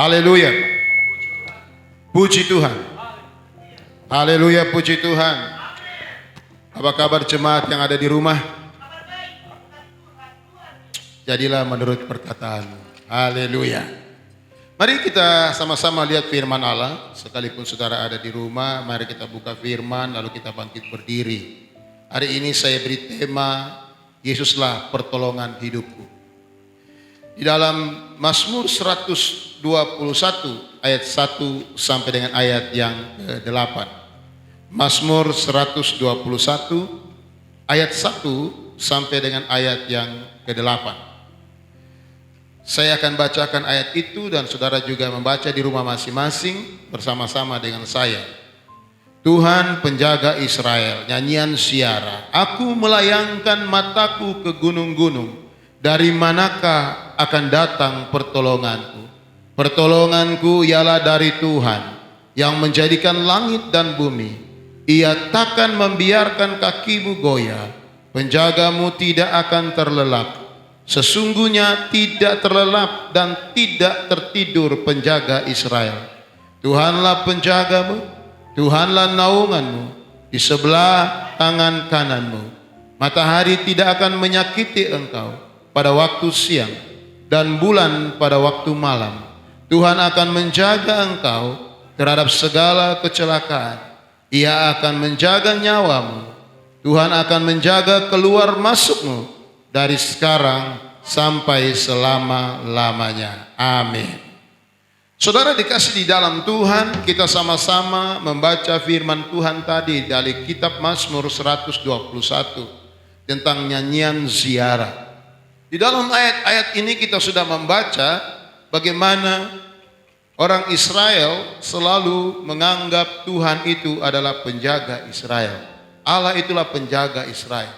Haleluya. Puji Tuhan. Haleluya, puji Tuhan. Apa kabar jemaat yang ada di rumah? Jadilah menurut perkataan. Haleluya. Mari kita sama-sama lihat firman Allah. Sekalipun saudara ada di rumah, mari kita buka firman lalu kita bangkit berdiri. Hari ini saya beri tema, Yesuslah pertolongan hidupku. Di dalam Mazmur 121 ayat 1 sampai dengan ayat yang ke-8. Mazmur 121 ayat 1 sampai dengan ayat yang ke-8. Saya akan bacakan ayat itu dan saudara juga membaca di rumah masing-masing bersama-sama dengan saya. Tuhan penjaga Israel, nyanyian Syara. Aku melayangkan mataku ke gunung-gunung. Dari manakah akan datang pertolonganku? Pertolonganku ialah dari Tuhan yang menjadikan langit dan bumi. Ia takkan membiarkan kakimu goyah. Penjagamu tidak akan terlelap. Sesungguhnya tidak terlelap dan tidak tertidur penjaga Israel. Tuhanlah penjagamu, Tuhanlah naunganmu di sebelah tangan kananmu. Matahari tidak akan menyakiti engkau pada waktu siang dan bulan pada waktu malam. Tuhan akan menjaga engkau terhadap segala kecelakaan. Ia akan menjaga nyawamu. Tuhan akan menjaga keluar masukmu dari sekarang sampai selama-lamanya. Amin. Saudara dikasih di dalam Tuhan, kita sama-sama membaca firman Tuhan tadi dari kitab Mazmur 121 tentang nyanyian ziarah. Di dalam ayat-ayat ini kita sudah membaca bagaimana orang Israel selalu menganggap Tuhan itu adalah penjaga Israel. Allah itulah penjaga Israel.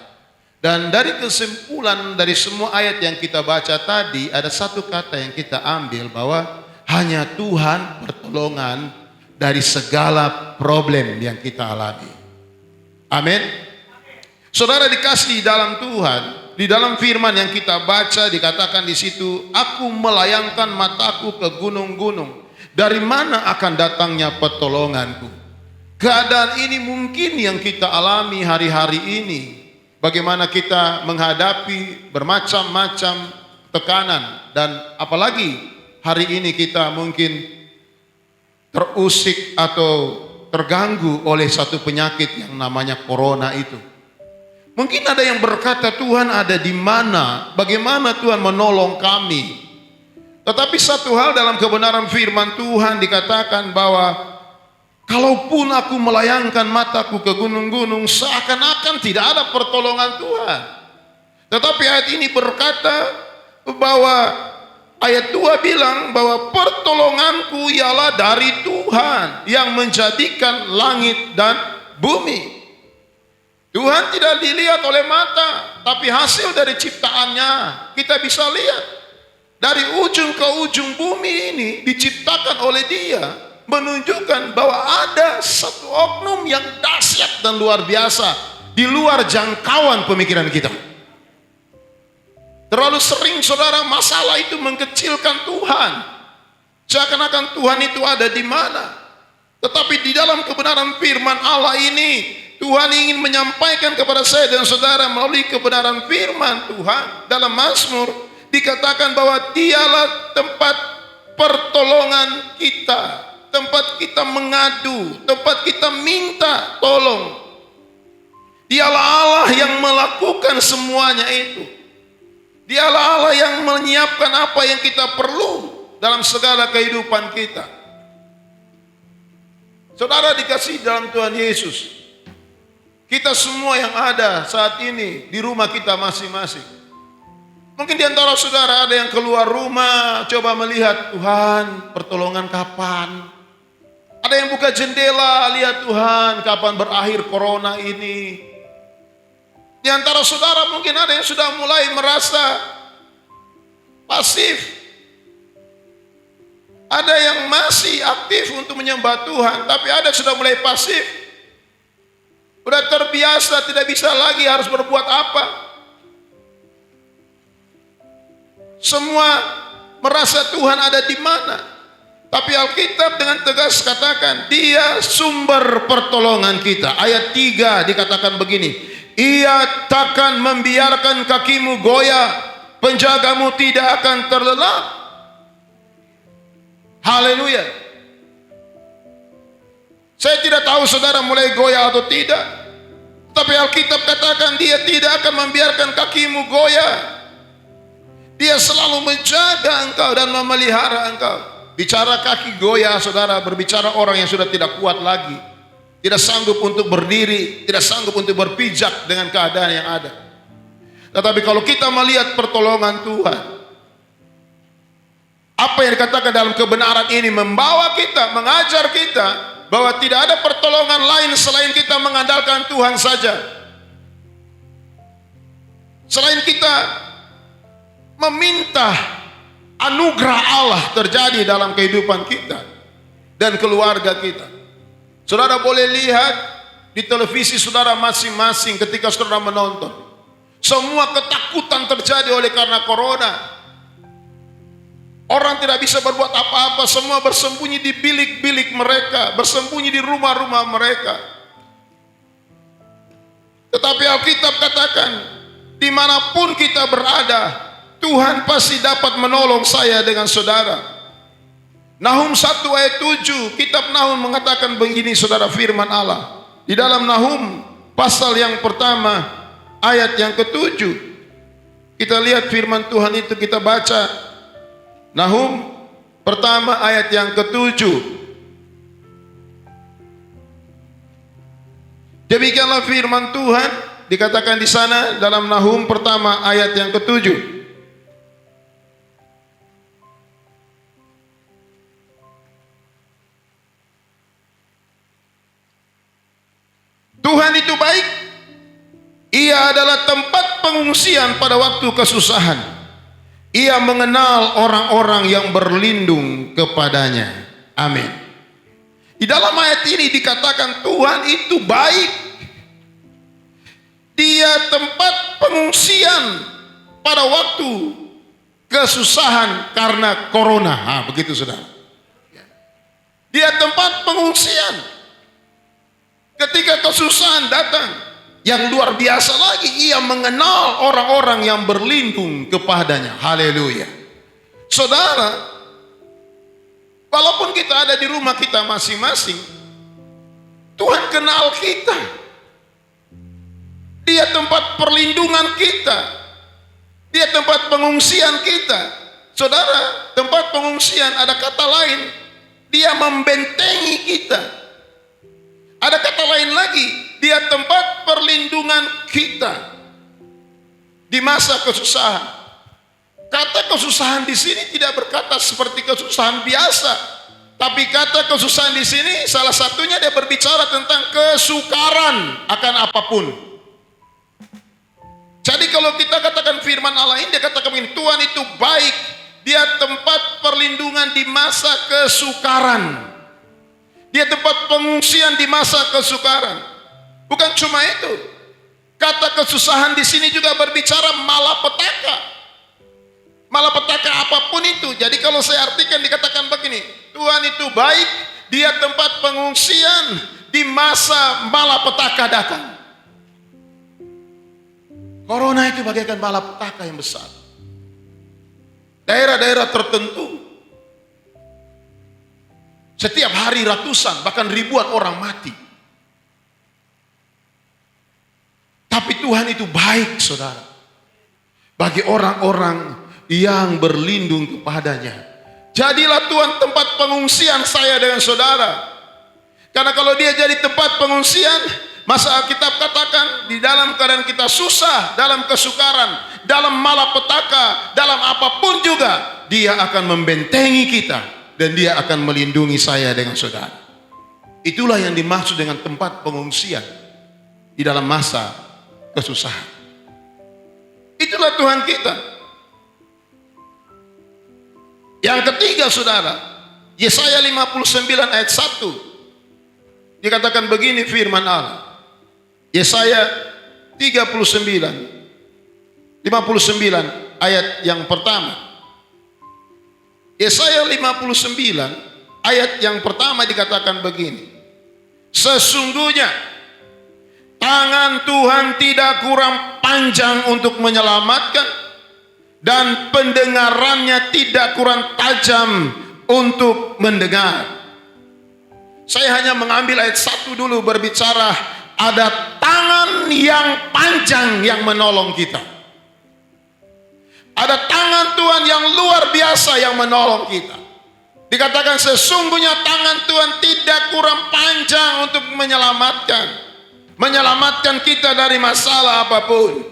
Dan dari kesimpulan dari semua ayat yang kita baca tadi, ada satu kata yang kita ambil bahwa hanya Tuhan pertolongan dari segala problem yang kita alami. Amin. Saudara dikasih di dalam Tuhan. Di dalam firman yang kita baca dikatakan di situ, aku melayangkan mataku ke gunung-gunung. Dari mana akan datangnya pertolonganku? Keadaan ini mungkin yang kita alami hari-hari ini. Bagaimana kita menghadapi bermacam-macam tekanan. Dan apalagi hari ini kita mungkin terusik atau terganggu oleh satu penyakit yang namanya corona itu. Mungkin ada yang berkata, Tuhan ada di mana? Bagaimana Tuhan menolong kami? Tetapi satu hal dalam kebenaran firman Tuhan dikatakan bahwa kalaupun aku melayangkan mataku ke gunung-gunung, seakan-akan tidak ada pertolongan Tuhan. Tetapi ayat ini berkata bahwa ayat 2 bilang bahwa pertolonganku ialah dari Tuhan yang menjadikan langit dan bumi. Tuhan tidak dilihat oleh mata, tapi hasil dari ciptaannya kita bisa lihat. Dari ujung ke ujung bumi ini diciptakan oleh Dia, menunjukkan bahwa ada satu oknum yang dahsyat dan luar biasa di luar jangkauan pemikiran kita. Terlalu sering saudara masalah itu mengkecilkan Tuhan. Seakan-akan Tuhan itu ada di mana? Tetapi di dalam kebenaran firman Allah ini, Tuhan ingin menyampaikan kepada saya dan saudara melalui kebenaran firman Tuhan. Dalam Mazmur dikatakan bahwa Dialah tempat pertolongan kita, tempat kita mengadu, tempat kita minta tolong. Dialah Allah yang melakukan semuanya itu. Dialah Allah yang menyiapkan apa yang kita perlu dalam segala kehidupan kita. Saudara dikasih dalam Tuhan Yesus, kita semua yang ada saat ini di rumah kita masing-masing. Mungkin di antara saudara ada yang keluar rumah, coba melihat, Tuhan pertolongan kapan? Ada yang buka jendela, lihat Tuhan kapan berakhir corona ini? Di antara saudara mungkin ada yang sudah mulai merasa pasif. Ada yang masih aktif untuk menyembah Tuhan, tapi ada yang sudah mulai pasif. Udah terbiasa, tidak bisa lagi harus berbuat apa. Semua merasa Tuhan ada di mana. Tapi Alkitab dengan tegas katakan, dia sumber pertolongan kita. Ayat 3 dikatakan begini, ia takkan membiarkan kakimu goyah, penjagamu tidak akan terlelap. Haleluya. Saya tidak tahu saudara mulai goyah atau tidak, tapi Alkitab katakan dia tidak akan membiarkan kakimu goyah. Dia selalu menjaga engkau dan memelihara engkau. Bicara kaki goyah, saudara, berbicara orang yang sudah tidak kuat lagi, tidak sanggup untuk berdiri, tidak sanggup untuk berpijak dengan keadaan yang ada. Tetapi kalau kita melihat pertolongan Tuhan, apa yang dikatakan dalam kebenaran ini membawa kita, mengajar kita bahwa tidak ada pertolongan lain selain kita mengandalkan Tuhan saja. Selain kita meminta anugerah Allah terjadi dalam kehidupan kita dan keluarga kita. Saudara boleh lihat di televisi saudara masing-masing ketika saudara menonton. Semua ketakutan terjadi oleh karena corona. Orang tidak bisa berbuat apa-apa, semua bersembunyi di bilik-bilik mereka, bersembunyi di rumah-rumah mereka. Tetapi Alkitab katakan, dimanapun kita berada, Tuhan pasti dapat menolong saya dengan saudara. Nahum 1 ayat 7, kitab Nahum mengatakan begini saudara, firman Allah. Di dalam Nahum pasal yang pertama ayat yang ke-7. Kita lihat firman Tuhan itu, kita baca. Nahum pertama ayat yang ke-7. Demikianlah firman Tuhan dikatakan di sana dalam Nahum pertama ayat yang ke-7. Tuhan itu baik. Ia adalah tempat pengungsian pada waktu kesusahan. Ia mengenal orang-orang yang berlindung kepadanya. Amin. Di dalam ayat ini dikatakan Tuhan itu baik. Dia tempat pengungsian pada waktu kesusahan karena corona. Begitu saudara. Dia tempat pengungsian ketika kesusahan datang. Yang luar biasa lagi, ia mengenal orang-orang yang berlindung kepadanya. Haleluya. Saudara, walaupun kita ada di rumah kita masing-masing, Tuhan kenal kita. Dia tempat perlindungan kita. Dia tempat pengungsian kita. Saudara, tempat pengungsian ada kata lain, dia membentengi kita. Ada kata lain lagi, dia tempat perlindungan kita di masa kesusahan. Kata kesusahan di sini tidak berkata seperti kesusahan biasa, tapi kata kesusahan di sini salah satunya dia berbicara tentang kesukaran akan apapun. Jadi kalau kita katakan firman Allah ini, dia katakan begini, Tuhan itu baik, dia tempat perlindungan di masa kesukaran. Dia tempat pengungsian di masa kesukaran. Bukan cuma itu. Kata kesusahan di sini juga berbicara malapetaka. Malapetaka apapun itu. Jadi kalau saya artikan dikatakan begini, Tuhan itu baik, dia tempat pengungsian di masa malapetaka datang. Corona itu bagaikan malapetaka yang besar. Daerah-daerah tertentu setiap hari ratusan, bahkan ribuan orang mati. Tapi Tuhan itu baik, saudara, bagi orang-orang yang berlindung kepadanya. Jadilah Tuhan tempat pengungsian saya dengan saudara. Karena kalau dia jadi tempat pengungsian, masa Alkitab katakan di dalam keadaan kita susah, dalam kesukaran, dalam malapetaka, dalam apapun juga, dia akan membentengi kita. Dan dia akan melindungi saya dengan saudara. Itulah yang dimaksud dengan tempat pengungsian di dalam masa kesusahan. Itulah Tuhan kita. Yang ketiga saudara, Yesaya 59 ayat 1. Dikatakan begini firman Allah. Yesaya 59 ayat yang pertama. Yesaya 59 ayat yang pertama dikatakan begini. Sesungguhnya tangan Tuhan tidak kurang panjang untuk menyelamatkan, dan pendengarannya tidak kurang tajam untuk mendengar. Saya hanya mengambil ayat 1 dulu, berbicara ada tangan yang panjang yang menolong kita. Ada tangan Tuhan yang luar biasa yang menolong kita. Dikatakan sesungguhnya tangan Tuhan tidak kurang panjang untuk menyelamatkan kita dari masalah apapun.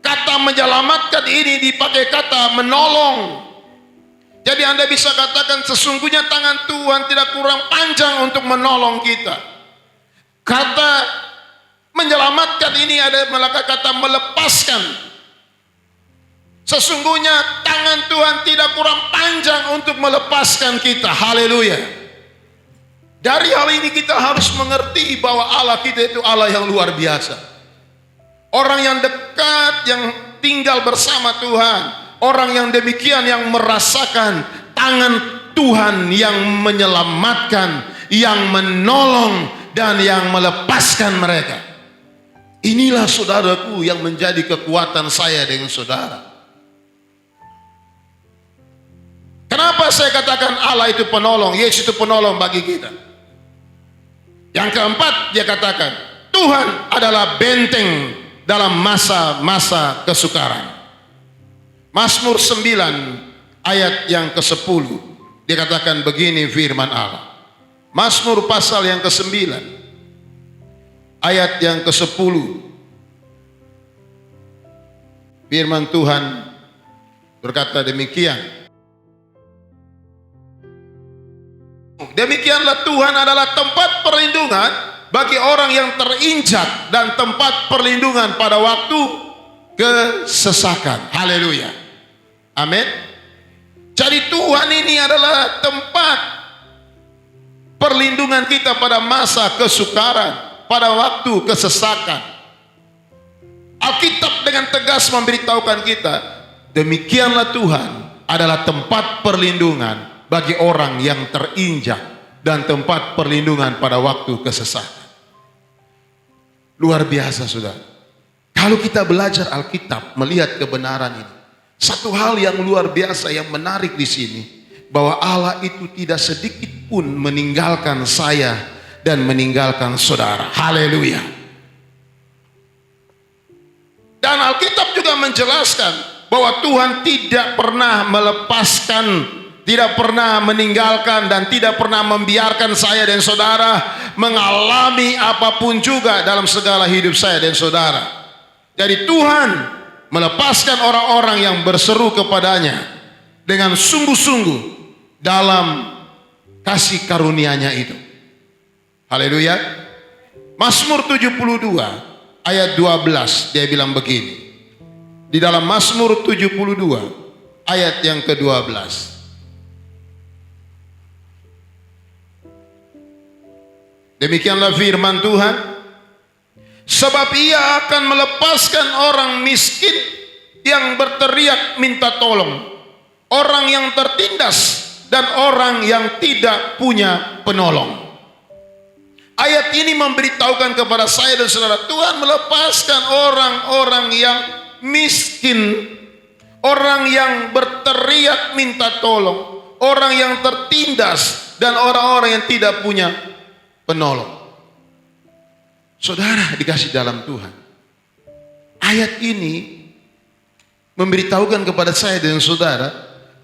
Kata menyelamatkan ini dipakai kata menolong. Jadi Anda bisa katakan sesungguhnya tangan Tuhan tidak kurang panjang untuk menolong kita. Kata menyelamatkan ini ada kata melepaskan. Sesungguhnya tangan Tuhan tidak kurang panjang untuk melepaskan kita. Haleluya. Dari hal ini kita harus mengerti bahwa Allah kita itu Allah yang luar biasa. Orang yang dekat, yang tinggal bersama Tuhan. Orang yang demikian yang merasakan tangan Tuhan yang menyelamatkan, yang menolong, dan yang melepaskan mereka. Inilah saudaraku yang menjadi kekuatan saya dengan saudara. Kenapa saya katakan Allah itu penolong, Yesus itu penolong bagi kita? Yang keempat dia katakan, Tuhan adalah benteng dalam masa-masa kesukaran. Mazmur 9 ayat yang ke-10 dikatakan begini firman Allah. Mazmur pasal yang ke-9 ayat yang ke-10, firman Tuhan berkata demikian. Demikianlah Tuhan adalah tempat perlindungan bagi orang yang terinjak dan tempat perlindungan pada waktu kesesakan. Haleluya. Amin. Jadi Tuhan ini adalah tempat perlindungan kita pada masa kesukaran, pada waktu kesesakan. Alkitab dengan tegas memberitahukan kita, demikianlah Tuhan adalah tempat perlindungan bagi orang yang terinjak dan tempat perlindungan pada waktu kesesakan. Luar biasa, saudara. Kalau kita belajar Alkitab, melihat kebenaran ini, satu hal yang luar biasa yang menarik di sini, bahwa Allah itu tidak sedikit pun meninggalkan saya dan meninggalkan saudara. Haleluya. Dan Alkitab juga menjelaskan bahwa Tuhan tidak pernah melepaskan, tidak pernah meninggalkan, dan tidak pernah membiarkan saya dan saudara mengalami apapun juga dalam segala hidup saya dan saudara. Jadi Tuhan melepaskan orang-orang yang berseru kepadanya dengan sungguh-sungguh dalam kasih karunia-Nya itu. Haleluya. Mazmur 72 ayat 12 dia bilang begini. Di dalam Mazmur 72 ayat yang ke-12. Demikianlah firman Tuhan. Sebab ia akan melepaskan orang miskin yang berteriak minta tolong, orang yang tertindas dan orang yang tidak punya penolong. Ayat ini memberitahukan kepada saya dan saudara, Tuhan melepaskan orang-orang yang miskin, orang yang berteriak minta tolong, orang yang tertindas, dan orang-orang yang tidak punya penolong. Saudara dikasih dalam Tuhan, ayat ini memberitahukan kepada saya dan saudara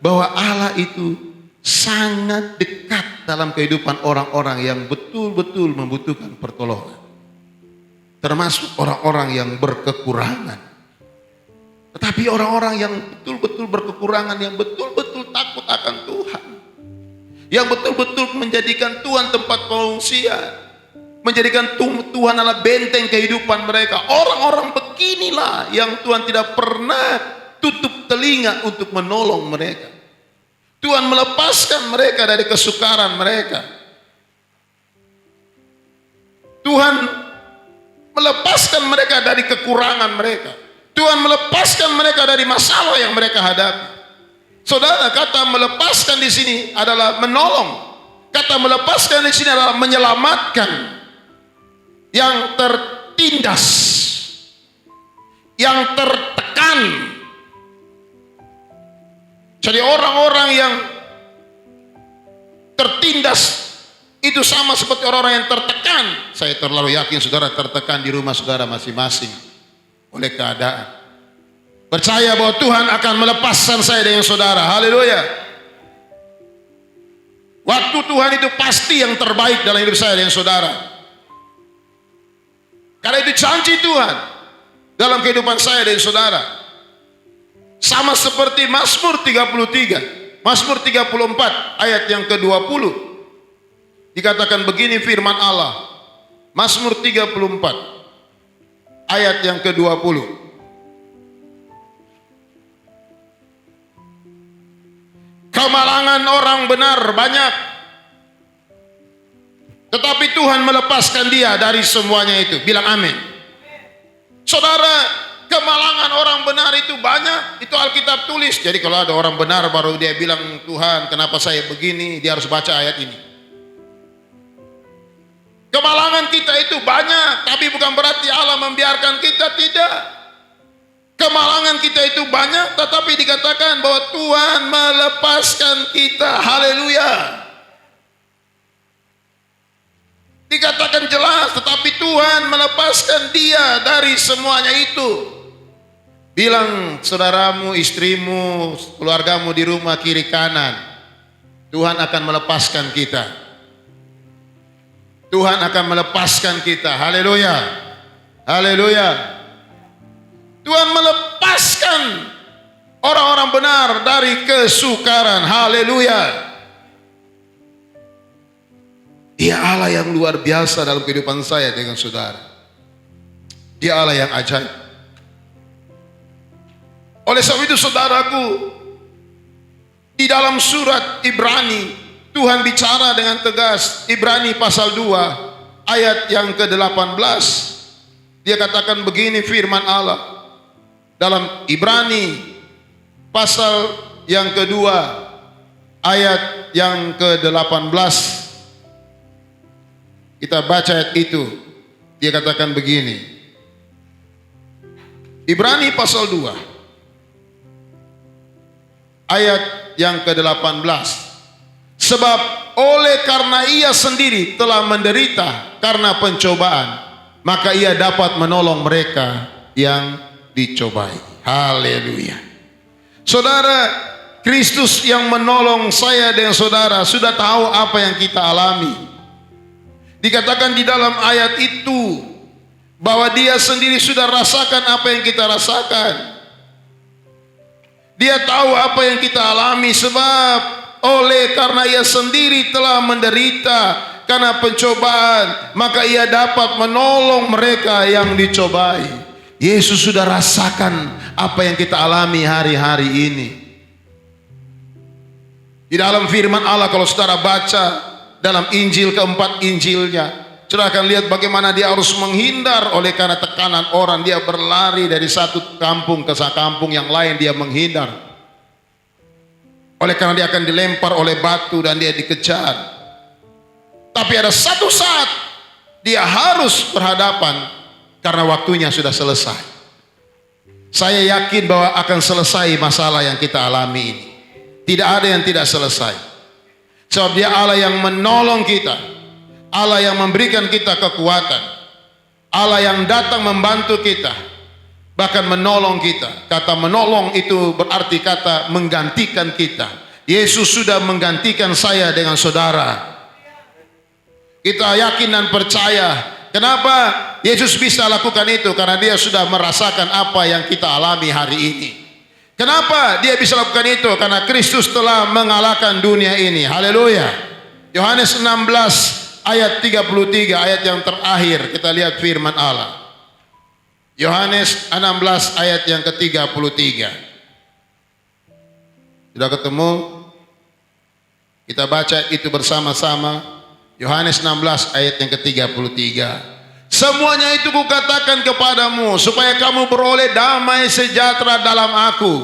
bahwa Allah itu sangat dekat dalam kehidupan orang-orang yang betul-betul membutuhkan pertolongan, termasuk orang-orang yang berkekurangan. Tetapi orang-orang yang betul-betul berkekurangan, yang betul-betul takut akan Tuhan, yang betul-betul menjadikan Tuhan tempat pengungsian, menjadikan Tuhan adalah benteng kehidupan mereka. Orang-orang beginilah yang Tuhan tidak pernah tutup telinga untuk menolong mereka. Tuhan melepaskan mereka dari kesukaran mereka. Tuhan melepaskan mereka dari kekurangan mereka. Tuhan melepaskan mereka dari masalah yang mereka hadapi. Saudara, kata melepaskan di sini adalah menolong. Kata melepaskan di sini adalah menyelamatkan yang tertindas, yang tertekan. Jadi orang-orang yang tertindas itu sama seperti orang-orang yang tertekan. Saya terlalu yakin saudara tertekan di rumah saudara masing-masing oleh keadaan. Percaya bahwa Tuhan akan melepaskan saya dengan saudara. Haleluya. Waktu Tuhan itu pasti yang terbaik dalam hidup saya dengan saudara. Karena itu janji Tuhan dalam kehidupan saya dengan saudara. Sama seperti Mazmur 33, Mazmur 34 ayat yang ke-20. Dikatakan begini firman Allah. Mazmur 34 ayat yang ke-20. Kemalangan orang benar banyak, tetapi Tuhan melepaskan dia dari semuanya itu. Bilang amin. Saudara, kemalangan orang benar itu banyak. Itu Alkitab tulis. Jadi kalau ada orang benar baru dia bilang, Tuhan kenapa saya begini, dia harus baca ayat ini. Kemalangan kita itu banyak, tapi bukan berarti Allah membiarkan kita, tidak. Kemalangan kita itu banyak, tetapi dikatakan bahwa Tuhan melepaskan kita. Haleluya. Dikatakan jelas, tetapi Tuhan melepaskan dia dari semuanya itu. Bilang saudaramu, istrimu, keluargamu di rumah kiri kanan, Tuhan akan melepaskan kita. Tuhan akan melepaskan kita. Haleluya. Haleluya. Tuhan melepaskan orang-orang benar dari kesukaran. Haleluya. Dia Allah yang luar biasa dalam kehidupan saya dengan saudara. Dia Allah yang ajaib. Oleh sebab itu saudaraku, di dalam surat Ibrani, Tuhan bicara dengan tegas. Ibrani pasal 2 ayat yang ke-18. Dia katakan begini firman Allah. Dalam Ibrani pasal yang kedua ayat yang ke-18, kita baca ayat itu. Dia katakan begini. Ibrani pasal 2 ayat yang ke-18. Sebab oleh karena ia sendiri telah menderita karena pencobaan, maka ia dapat menolong mereka yang dicobai. Haleluya. Saudara, Kristus yang menolong saya dan saudara sudah tahu apa yang kita alami. Dikatakan di dalam ayat itu bahwa dia sendiri sudah rasakan apa yang kita rasakan. Dia tahu apa yang kita alami, sebab oleh karena ia sendiri telah menderita karena pencobaan, maka ia dapat menolong mereka yang dicobai. Yesus sudah rasakan apa yang kita alami hari-hari ini. Di dalam firman Allah, kalau saudara baca dalam Injil keempat Injilnya, saudara akan lihat bagaimana dia harus menghindar oleh karena tekanan orang. Dia berlari dari satu kampung ke kampung yang lain, dia menghindar. Oleh karena dia akan dilempar oleh batu dan dia dikejar. Tapi ada satu saat dia harus berhadapan karena waktunya sudah selesai. Saya yakin bahwa akan selesai masalah yang kita alami ini. Tidak ada yang tidak selesai. Sebab dia Allah yang menolong kita. Allah yang memberikan kita kekuatan. Allah yang datang membantu kita. Bahkan menolong kita. Kata menolong itu berarti kata menggantikan kita. Yesus sudah menggantikan saya dengan saudara. Kita yakin dan percaya. Kenapa Yesus bisa lakukan itu? Karena dia sudah merasakan apa yang kita alami hari ini. Kenapa dia bisa lakukan itu? Karena Kristus telah mengalahkan dunia ini. Haleluya. Yohanes 16 ayat 33, ayat yang terakhir, kita lihat firman Allah. Yohanes 16 ayat yang ke-33. Sudah ketemu? Kita baca itu bersama-sama. Yohanes 16 ayat yang ke-33. Semuanya itu kukatakan kepadamu supaya kamu beroleh damai sejahtera dalam aku.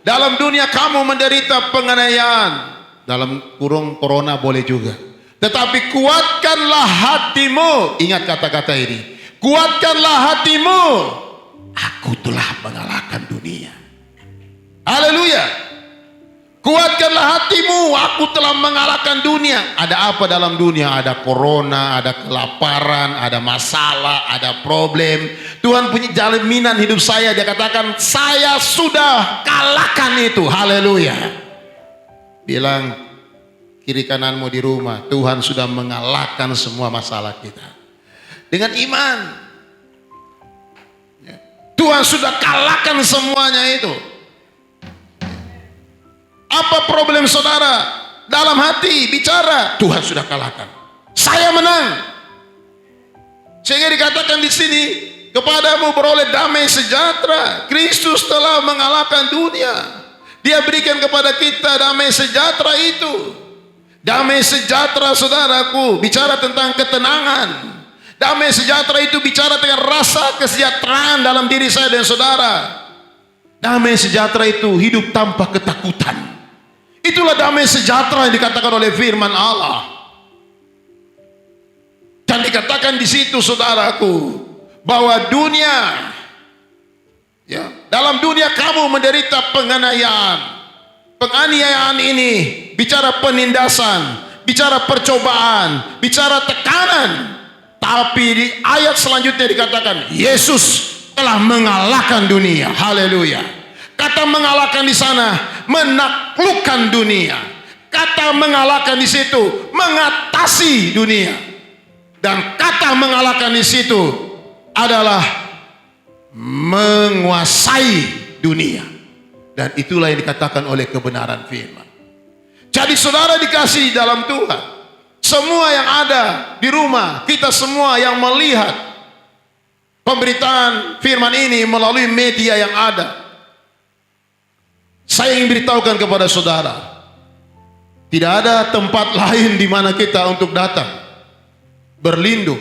Dalam dunia kamu menderita penganiayaan. Dalam kurung corona boleh juga. Tetapi kuatkanlah hatimu. Ingat kata-kata ini. Kuatkanlah hatimu. Aku telah mengalahkan dunia. Haleluya. Kuatkanlah hatimu, aku telah mengalahkan dunia. Ada apa dalam dunia? Ada corona, ada kelaparan, ada masalah, ada problem. Tuhan punya jaminan hidup saya. Dia katakan, saya sudah kalahkan itu. Haleluya. Bilang kiri kananmu di rumah, Tuhan sudah mengalahkan semua masalah kita. Dengan iman. Tuhan sudah kalahkan semuanya itu. Apa problem saudara? Dalam hati bicara, Tuhan sudah kalahkan. Saya menang. Sehingga dikatakan di sini, kepadamu beroleh damai sejahtera. Kristus telah mengalahkan dunia. Dia berikan kepada kita damai sejahtera itu. Damai sejahtera saudaraku, bicara tentang ketenangan. Damai sejahtera itu bicara tentang rasa kesejahteraan dalam diri saya dan saudara. Damai sejahtera itu hidup tanpa ketakutan. Itulah damai sejahtera yang dikatakan oleh firman Allah. Dan dikatakan di situ saudaraku, bahwa dunia, ya, dalam dunia kamu menderita penganiayaan. Penganiayaan ini bicara penindasan, bicara percobaan, bicara tekanan. Tapi di ayat selanjutnya dikatakan, Yesus telah mengalahkan dunia. Haleluya. Kata mengalahkan di sana, menaklukkan dunia. Kata mengalahkan di situ, mengatasi dunia. Dan kata mengalahkan di situ adalah menguasai dunia. Dan itulah yang dikatakan oleh kebenaran firman. Jadi saudara dikasih dalam Tuhan. Semua yang ada di rumah, kita semua yang melihat pemberitaan firman ini melalui media yang ada. Saya ingin beritahukan kepada saudara, tidak ada tempat lain di mana kita untuk datang berlindung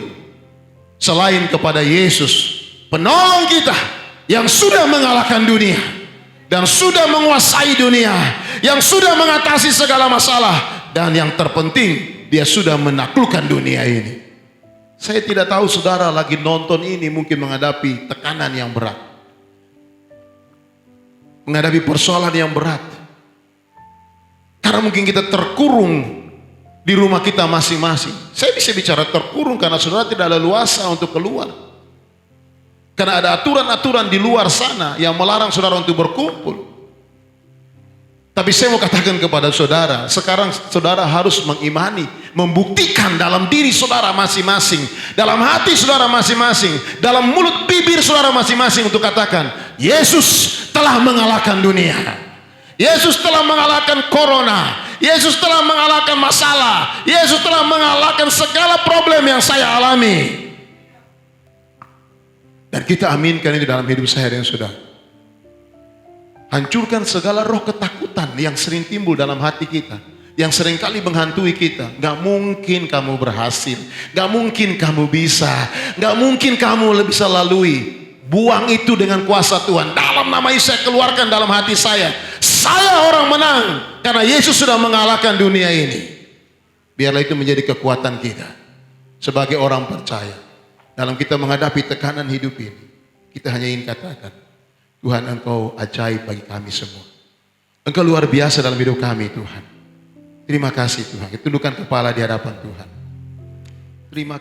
selain kepada Yesus, penolong kita yang sudah mengalahkan dunia dan sudah menguasai dunia, yang sudah mengatasi segala masalah, dan yang terpenting dia sudah menaklukkan dunia ini. Saya tidak tahu saudara lagi nonton ini mungkin menghadapi tekanan yang berat, menghadapi persoalan yang berat. Karena mungkin kita terkurung di rumah kita masing-masing. Saya bisa bicara terkurung karena saudara tidak ada luasa untuk keluar. Karena ada aturan-aturan di luar sana yang melarang saudara untuk berkumpul. Tapi saya mau katakan kepada saudara, sekarang saudara harus mengimani, membuktikan dalam diri saudara masing-masing, dalam hati saudara masing-masing, dalam mulut bibir saudara masing-masing untuk katakan, Yesus telah mengalahkan dunia. Yesus telah mengalahkan corona. Yesus telah mengalahkan masalah. Yesus telah mengalahkan segala problem yang saya alami. Dan kita aminkan itu dalam hidup saya dan saudara. Hancurkan segala roh ketakutan yang sering timbul dalam hati kita, yang seringkali menghantui kita. Gak mungkin kamu berhasil, gak mungkin kamu bisa, gak mungkin kamu bisa lalui. Buang itu dengan kuasa Tuhan. Dalam nama Yesus saya keluarkan dalam hati saya. Saya orang menang karena Yesus sudah mengalahkan dunia ini. Biarlah itu menjadi kekuatan kita sebagai orang percaya. Dalam kita menghadapi tekanan hidup ini, kita hanya ingin katakan, Tuhan, Engkau ajaib bagi kami semua. Engkau luar biasa dalam hidup kami, Tuhan. Terima kasih Tuhan. Tundukkan kepala di hadapan Tuhan. Terima kasih.